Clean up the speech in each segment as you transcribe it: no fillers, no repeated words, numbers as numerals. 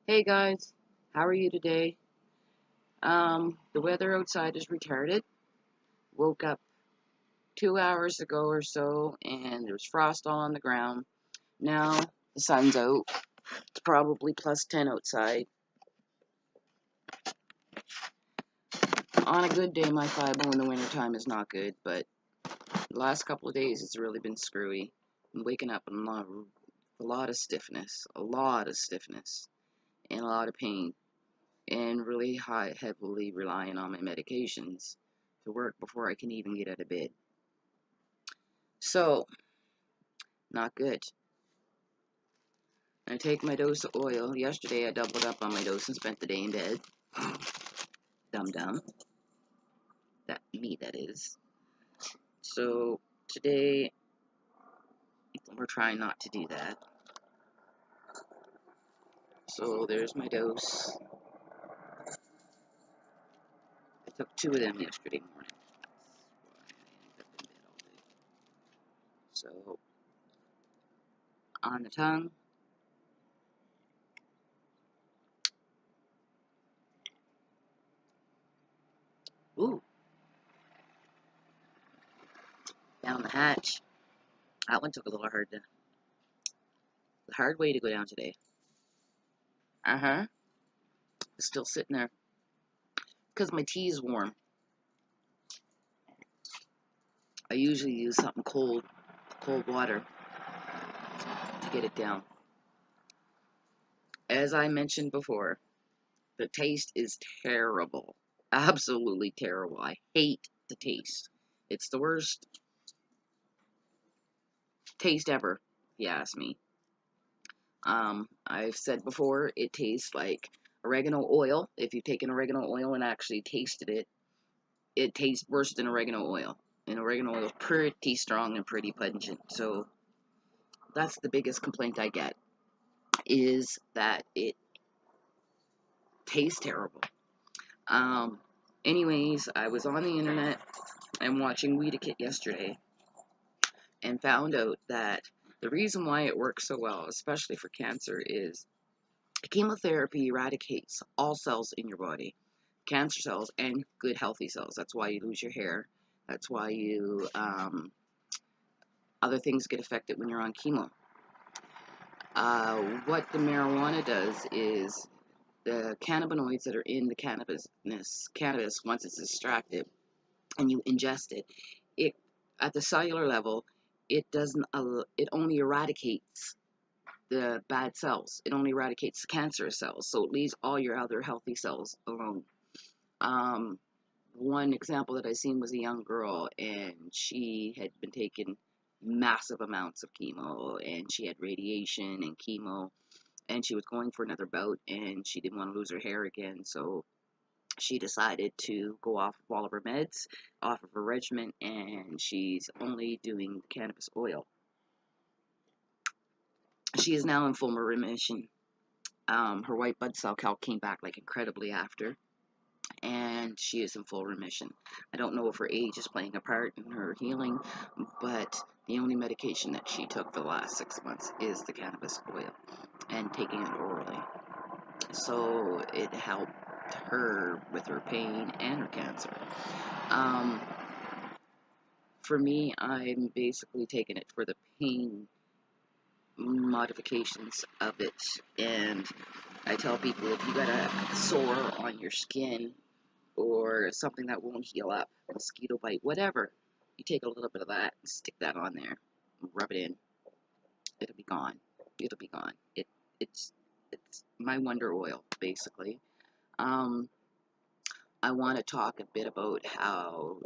Hey guys, how are you today? The weather outside is retarded. Woke up 2 hours ago or so and there's frost all on the ground. Now the sun's out. It's probably plus 10 outside. On a good day, my 5 in the wintertime is not good, but the last couple of days it's really been screwy. I'm waking up in a lot of stiffness, and a lot of pain, and really heavily relying on my medications to work before I can even get out of bed. So, not good. I take my dose of oil. Yesterday I doubled up on my dose and spent the day in bed. Dum dum. That is. So today we're trying not to do that. So there's my dose. I took 2 of them yesterday morning. That's why I ended up in bed all day. So on the tongue. Ooh. Down the hatch. That one took a little hard the hard way to go down today. Uh-huh. It's still sitting there. Because my tea is warm. I usually use something cold water to get it down. As I mentioned before, the taste is terrible. Absolutely terrible. I hate the taste. It's the worst taste ever, if you ask me. I've said before, it tastes like oregano oil. If you've taken oregano oil and actually tasted it, it tastes worse than oregano oil. And oregano oil is pretty strong and pretty pungent. So that's the biggest complaint I get, is that it tastes terrible. Um, Anyways, I was on the internet and watching Weedakit yesterday and found out that the reason why it works so well, especially for cancer, is chemotherapy eradicates all cells in your body, cancer cells and good healthy cells. That's why you lose your hair. That's why other things get affected when you're on chemo. What the marijuana does is the cannabinoids that are in the cannabis, once it's extracted and you ingest it, it at the cellular level, it doesn't. It only eradicates the bad cells. It only eradicates the cancerous cells, so it leaves all your other healthy cells alone. Um, One example that I seen was a young girl, and she had been taking massive amounts of chemo, and she had radiation and chemo, and she was going for another bout, and she didn't want to lose her hair again, so she decided to go off of all of her meds, off of her regimen, and she's only doing cannabis oil. She is now in full remission. Her white blood cell count came back like incredibly after, and she is in full remission. I don't know if her age is playing a part in her healing, but the only medication that she took for the last 6 months is the cannabis oil and taking it orally. So it helped her with her pain and her cancer. Um, for me, I'm basically taking it for the pain modifications of it, and I tell people, if you got a sore on your skin or something that won't heal up, mosquito bite, whatever, you take a little bit of that and stick that on there, rub it in, it'll be gone. It'll be gone. It's my wonder oil, basically. Um, I want to talk a bit about how,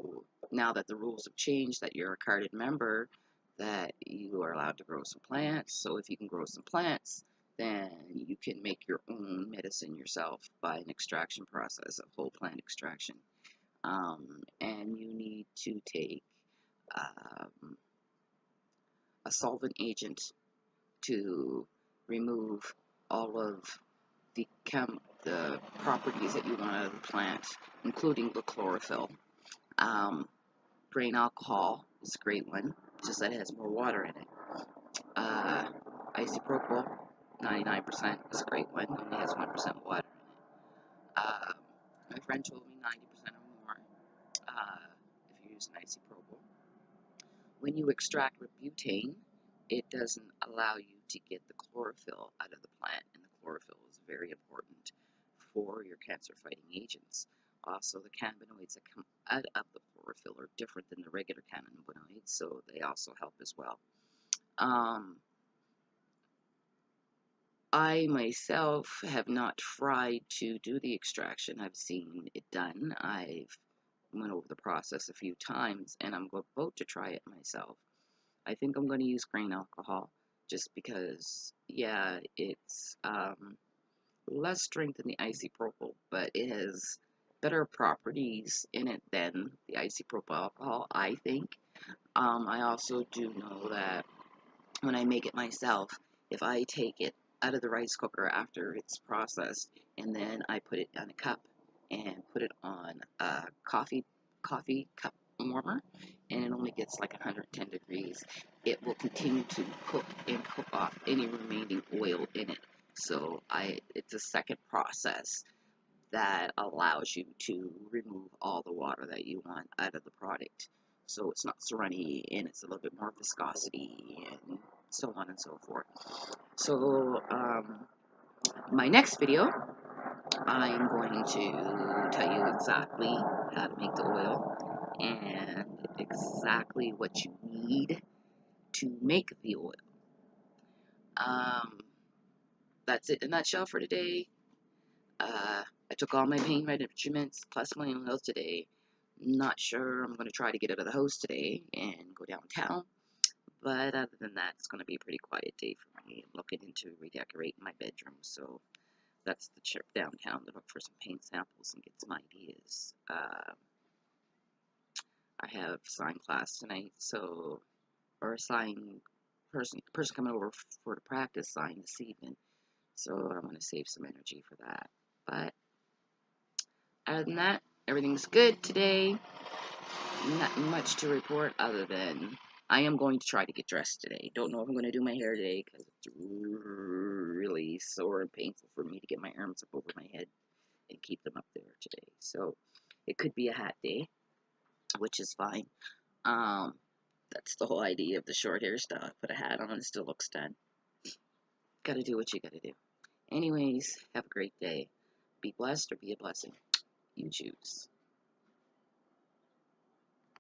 now that the rules have changed, that you're a carded member, that you are allowed to grow some plants. So if you can grow some plants, then you can make your own medicine yourself by an extraction process, a whole plant extraction. And you need to take um, a solvent agent to remove all of the properties that you want out of the plant, including the chlorophyll. Grain alcohol is a great one, just that it has more water in it. Isopropyl 99% is a great one. It only has 1% water in it. My friend told me 90% or more if you use an isopropyl. When you extract with butane, it doesn't allow you to get the chlorophyll out of the plant, and the chlorophyll is very important for your cancer-fighting agents. Also, the cannabinoids that come out of the chlorophyll are different than the regular cannabinoids, so they also help as well. I myself have not tried to do the extraction. I've seen it done. I've went over the process a few times, and I'm about to try it myself. I think I'm going to use grain alcohol just because, yeah, it's less strength than the isopropyl, but it has better properties in it than the isopropyl alcohol, I think. I also do know that when I make it myself, if I take it out of the rice cooker after it's processed, and then I put it in a cup and put it on a coffee cup warmer, and it only gets like 110 degrees, it will continue to cook and cook off any remaining oil in it. So it's a second process that allows you to remove all the water that you want out of the product. So it's not so runny, and it's a little bit more viscosity, and so on and so forth. So my next video, I'm going to tell you exactly how to make the oil and exactly what you need to make the oil. That's it in a nutshell for today. I took all my pain measurements plus my oils today. Not sure I'm going to try to get out of the house today and go downtown. But other than that, it's going to be a pretty quiet day for me. I'm looking into redecorating my bedroom. So that's the trip downtown to look for some paint samples and get some ideas. I have sign class tonight, so, or a sign person coming over for the practice sign this evening. So I'm going to save some energy for that. But other than that, everything's good today. Not much to report other than I am going to try to get dressed today. Don't know if I'm going to do my hair today because it's really sore and painful for me to get my arms up over my head and keep them up there today. So it could be a hat day, which is fine. That's the whole idea of the short hairstyle. Put a hat on and it still looks done. Gotta do what you gotta do. Anyways, have a great day. Be blessed or be a blessing. You choose.